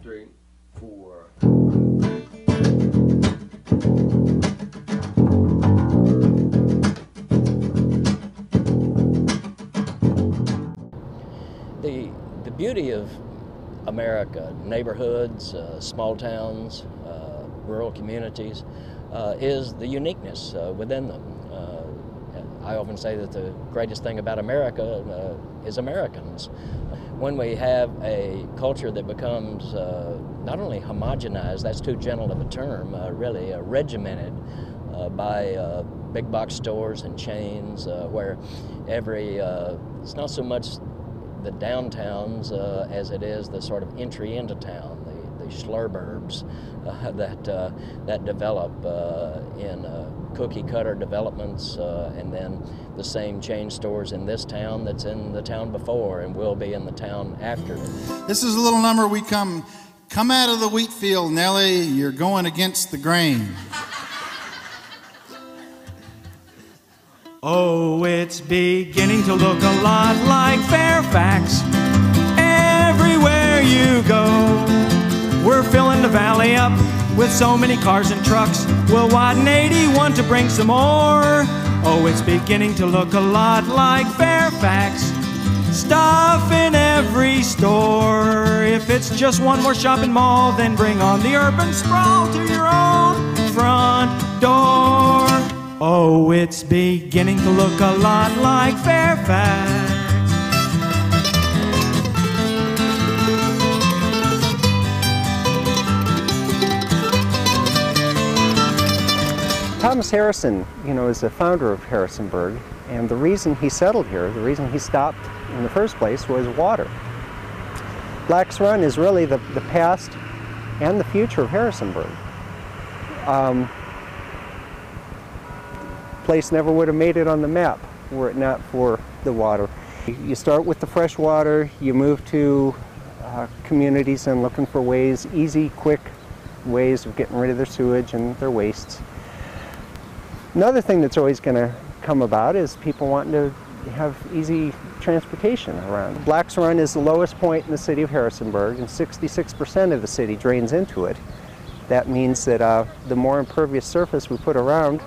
3, 4. The beauty of America, neighborhoods, small towns, rural communities, is the uniqueness within them. I often say that the greatest thing about America is Americans. When we have a culture that becomes not only homogenized, that's too gentle of a term, really regimented by big box stores and chains, where it's not so much the downtowns as it is the sort of entry into town, the schlurburbs that develop in cookie cutter developments, and then the same chain stores in this town that's in the town before and will be in the town after. This is a little number we come out of the wheat field, Nellie, you're going against the grain. Oh, it's beginning to look a lot like Fairfax everywhere you go. We're filling the valley up with so many cars and trucks. We'll widen 81 to bring some more. Oh, it's beginning to look a lot like Fairfax. Stuff in every store. If it's just one more shopping mall, then bring on the urban sprawl to your own front door. Oh, it's beginning to look a lot like Fairfax. Thomas Harrison, is the founder of Harrisonburg, and the reason he settled here, the reason he stopped in the first place, was water. Black's Run is really the past and the future of Harrisonburg. Place never would have made it on the map were it not for the water. You start with the fresh water, you move to communities and looking for ways, easy, quick ways of getting rid of their sewage and their wastes. Another thing that's always going to come about is people wanting to have easy transportation around. Black's Run is the lowest point in the city of Harrisonburg, and 66% of the city drains into it. That means that the more impervious surface we put around,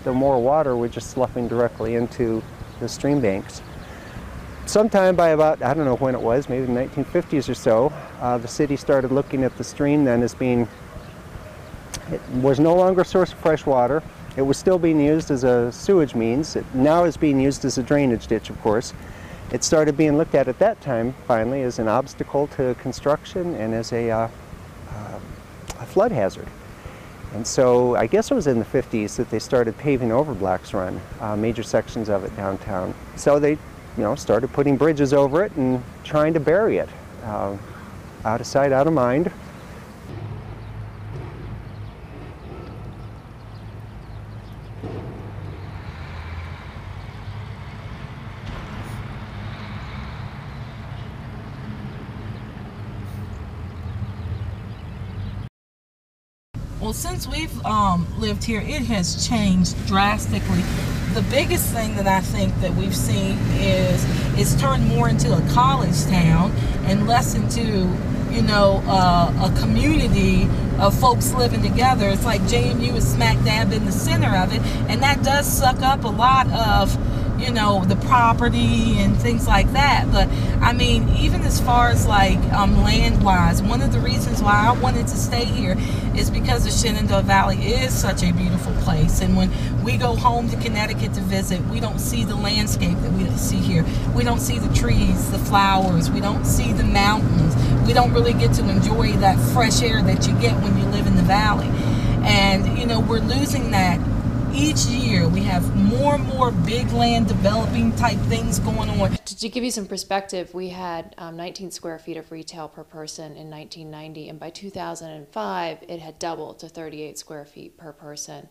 the more water we're just sloughing directly into the stream banks. Sometime by about, I don't know when it was, maybe the 1950s or so, the city started looking at the stream then as being, it was no longer a source of fresh water. It was still being used as a sewage means. It now is being used as a drainage ditch, of course. It started being looked at that time, finally, as an obstacle to construction and as a flood hazard. And so I guess it was in the 50s that they started paving over Black's Run, major sections of it downtown. So they started putting bridges over it and trying to bury it. Out of sight, out of mind. Well, since we've lived here, it has changed drastically. The biggest thing that I think that we've seen is it's turned more into a college town and less into, a community of folks living together. It's like JMU is smack dab in the center of it, and that does suck up a lot of, the property and things like that. But I mean, even as far as like land-wise, one of the reasons why I wanted to stay here is because the Shenandoah Valley is such a beautiful place. And when we go home to Connecticut to visit, we don't see the landscape that we see here. We don't see the trees, the flowers. We don't see the mountains. We don't really get to enjoy that fresh air that you get when you live in the valley. And we're losing that. Each year we have more and more big land developing type things going on. To give you some perspective, we had 19 square feet of retail per person in 1990, and by 2005 it had doubled to 38 square feet per person.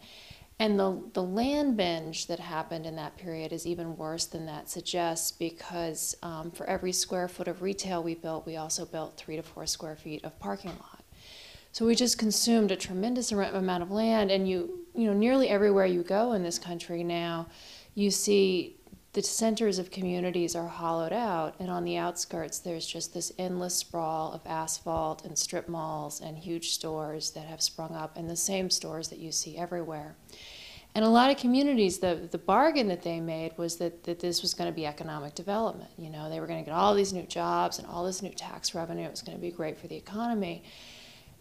And the land binge that happened in that period is even worse than that suggests, because for every square foot of retail we built, we also built 3 to 4 square feet of parking lot. So we just consumed a tremendous amount of land, and nearly everywhere you go in this country now, you see the centers of communities are hollowed out, and on the outskirts there's just this endless sprawl of asphalt and strip malls and huge stores that have sprung up, and the same stores that you see everywhere. And a lot of communities, the bargain that they made was that this was going to be economic development. You know, they were going to get all these new jobs and all this new tax revenue. It was going to be great for the economy.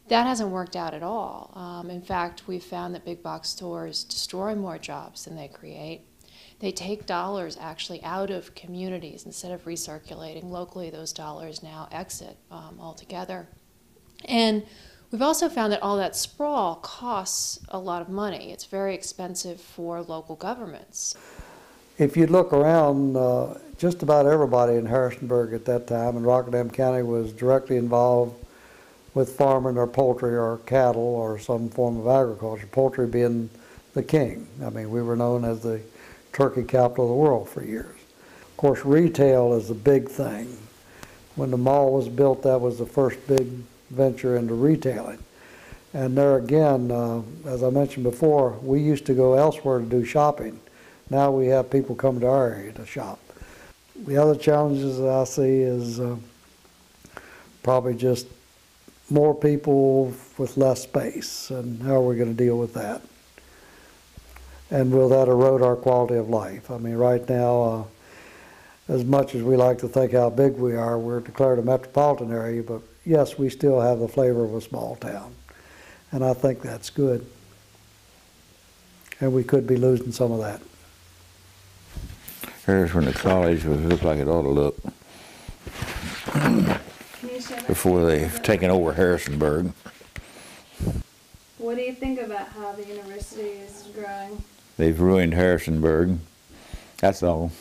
That hasn't worked out at all. In fact, we've found that big box stores destroy more jobs than they create. They take dollars actually out of communities. Instead of recirculating locally, those dollars now exit altogether. And we've also found that all that sprawl costs a lot of money. It's very expensive for local governments. If you look around, just about everybody in Harrisonburg at that time in Rocktown County was directly involved with farming or poultry or cattle or some form of agriculture, poultry being the king. I mean, we were known as the turkey capital of the world for years. Of course, retail is a big thing. When the mall was built, that was the first big venture into retailing. And there again, as I mentioned before, we used to go elsewhere to do shopping. Now we have people come to our area to shop. The other challenges that I see is probably just more people with less space, and how are we going to deal with that? And will that erode our quality of life? I mean, right now, as much as we like to think how big we are, we're declared a metropolitan area, but yes, we still have the flavor of a small town. And I think that's good. And we could be losing some of that. Here's when the college would look like it ought to look before they've taken over Harrisonburg. What do you think about how the university is growing? They've ruined Harrisonburg. That's all.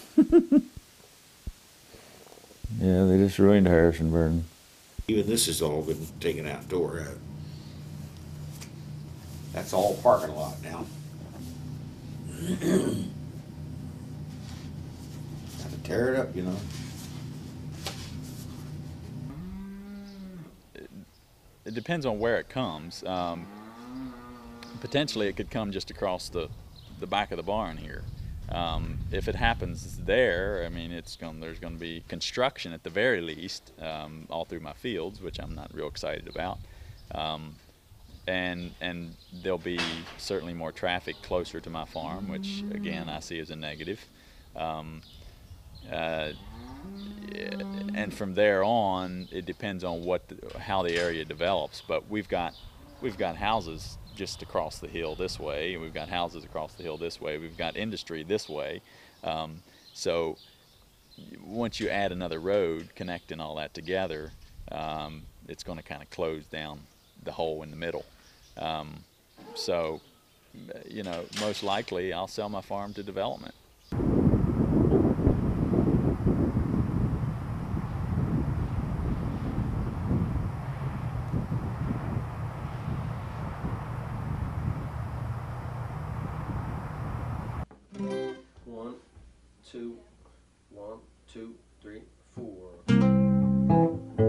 Yeah, they just ruined Harrisonburg. Even this has all been taken outdoor. That's all parking lot now. Have to tear it up, you know. It depends on where it comes. Potentially it could come just across the back of the barn here. If it happens there, I mean, there's going to be construction at the very least all through my fields, which I'm not real excited about. And there'll be certainly more traffic closer to my farm, which again I see as a negative. And from there on, it depends on how the area develops. But we've got houses just across the hill this way, and we've got houses across the hill this way. We've got industry this way. So once you add another road connecting all that together, it's going to kind of close down the hole in the middle. So, you know, most likely I'll sell my farm to development. One, two, 1, 2, 3, 4.